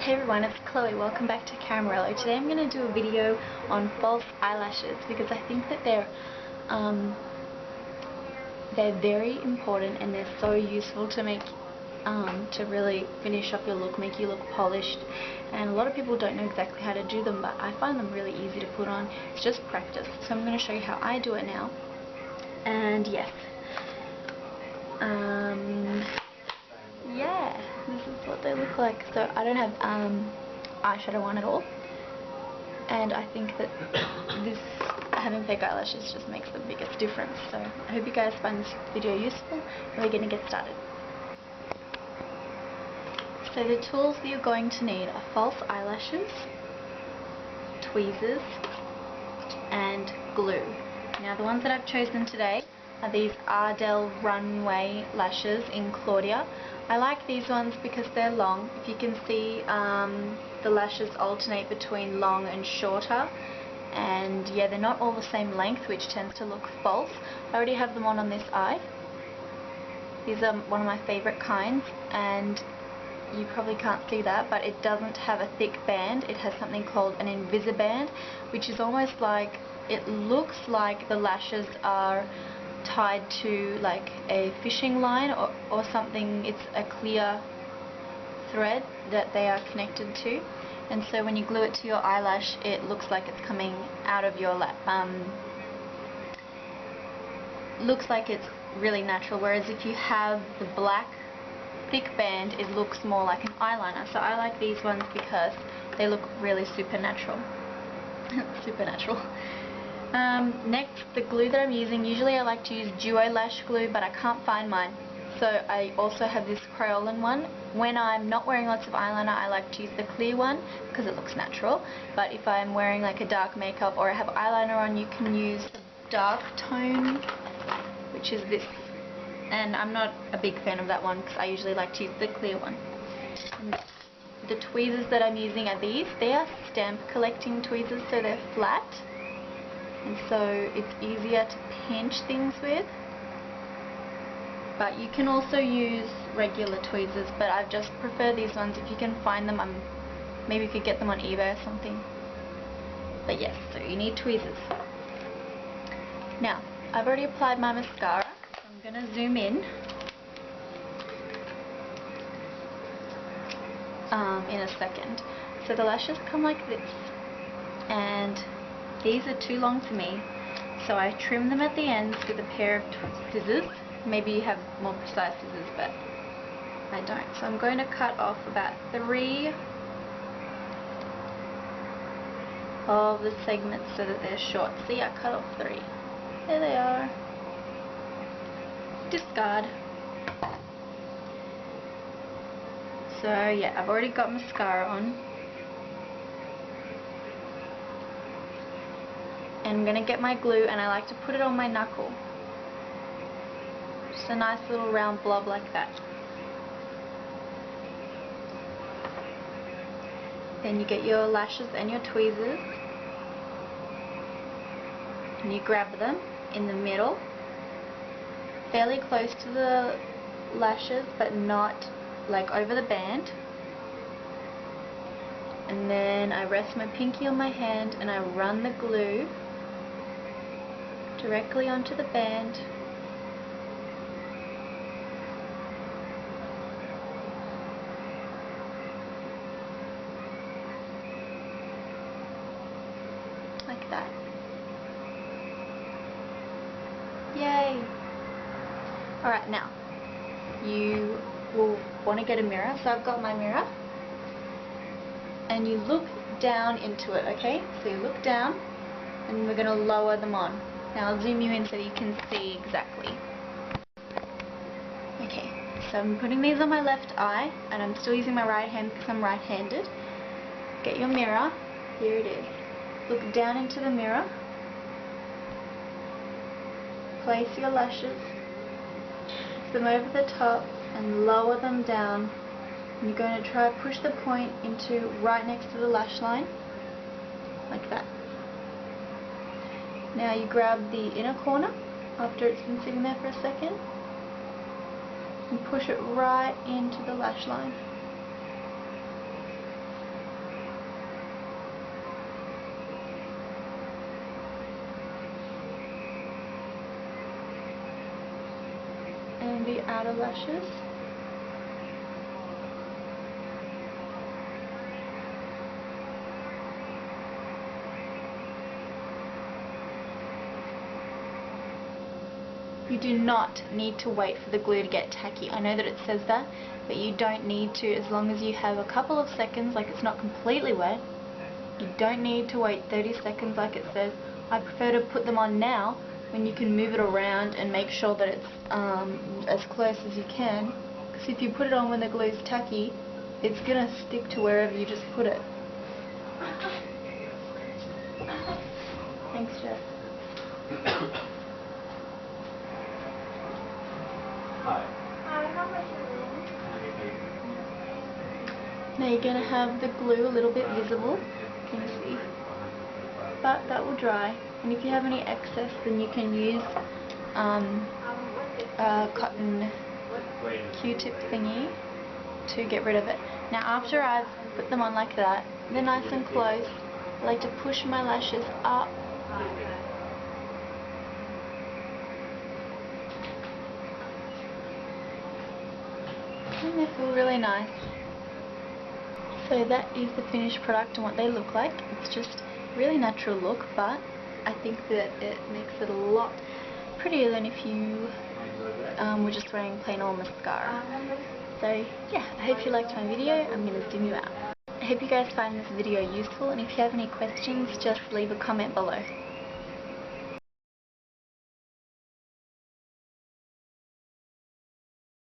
Hey everyone, it's Chloe. Welcome back to Caramello. Today I'm going to do a video on false eyelashes because I think that they're very important and they're so useful to make to really finish up your look, make you look polished. And a lot of people don't know exactly how to do them, but I find them really easy to put on. It's just practice. So I'm going to show you how I do it now. And yes, yeah, this is what they look like. So I don't have eyeshadow on at all, and I think that having fake eyelashes just makes the biggest difference. So I hope you guys find this video useful, and we're going to get started. So the tools that you're going to need are false eyelashes, tweezers, and glue. Now the ones that I've chosen today are these Ardell Runway lashes in Claudia. I like these ones because they're long. If you can see, the lashes alternate between long and shorter, and yeah, they're not all the same length, which tends to look false. I already have them on this eye. These are one of my favorite kinds, and you probably can't see that, but it doesn't have a thick band. It has something called an invisiband, which is almost like, it looks like the lashes are tied to like a fishing line or something. It's a clear thread that they are connected to, and so when you glue it to your eyelash, it looks like it's coming out of your looks like it's really natural, whereas if you have the black thick band, it looks more like an eyeliner. So I like these ones because they look really supernatural. Supernatural. Next, the glue that I'm using, usually I like to use Duo Lash glue, but I can't find mine. So I also have this Crayolan one. When I'm not wearing lots of eyeliner, I like to use the clear one because it looks natural. But if I'm wearing like a dark makeup or I have eyeliner on, you can use the dark tone, which is this. And I'm not a big fan of that one because I usually like to use the clear one. And the tweezers that I'm using are these. They are stamp collecting tweezers, so they're flat, and so it's easier to pinch things with. But you can also use regular tweezers, but I just prefer these ones. If you can find them, maybe you could get them on eBay or something. But yes, so you need tweezers. Now, I've already applied my mascara. I'm going to zoom in a second. So the lashes come like this, and these are too long for me, so I trim them at the ends with a pair of scissors. Maybe you have more precise scissors, but I don't. So I'm going to cut off about 3 of the segments so that they're short. See, I cut off 3. There they are. Discard. So yeah, I've already got mascara on, and I'm going to get my glue, and I like to put it on my knuckle. Just a nice little round blob like that. Then you get your lashes and your tweezers, and you grab them in the middle, fairly close to the lashes, but not like over the band. And then I rest my pinky on my hand and I run the glue directly onto the band. Like that. Yay! Alright, now you will want to get a mirror. So I've got my mirror, and you look down into it, okay? So you look down, and we're going to lower them on. Now I'll zoom you in so you can see exactly. Okay, so I'm putting these on my left eye, and I'm still using my right hand because I'm right-handed. Get your mirror. Here it is. Look down into the mirror. Place your lashes. Them over the top and lower them down. And you're going to try to push the point into right next to the lash line, like that. Now you grab the inner corner after it's been sitting there for a second and push it right into the lash line. the outer lashes. You do not need to wait for the glue to get tacky. I know that it says that, but you don't need to, as long as you have a couple of seconds, like it's not completely wet. You don't need to wait 30 seconds like it says. I prefer to put them on now, when you can move it around and make sure that it's as close as you can. Because if you put it on when the glue's tacky, it's going to stick to wherever you just put it. Thanks, Jeff. Hi. How much is Now you're going to have the glue a little bit visible, can you see? But that will dry, and if you have any excess then you can use a cotton Q-tip thingy to get rid of it. Now after I've put them on like that, they're nice and close, I like to push my lashes up and they feel really nice. So that is the finished product and what they look like. It's just really natural look, but I think that it makes it a lot prettier than if you were just wearing plain old mascara. So yeah, I hope you liked my video. I'm going to zoom you out. I hope you guys find this video useful, and if you have any questions, just leave a comment below.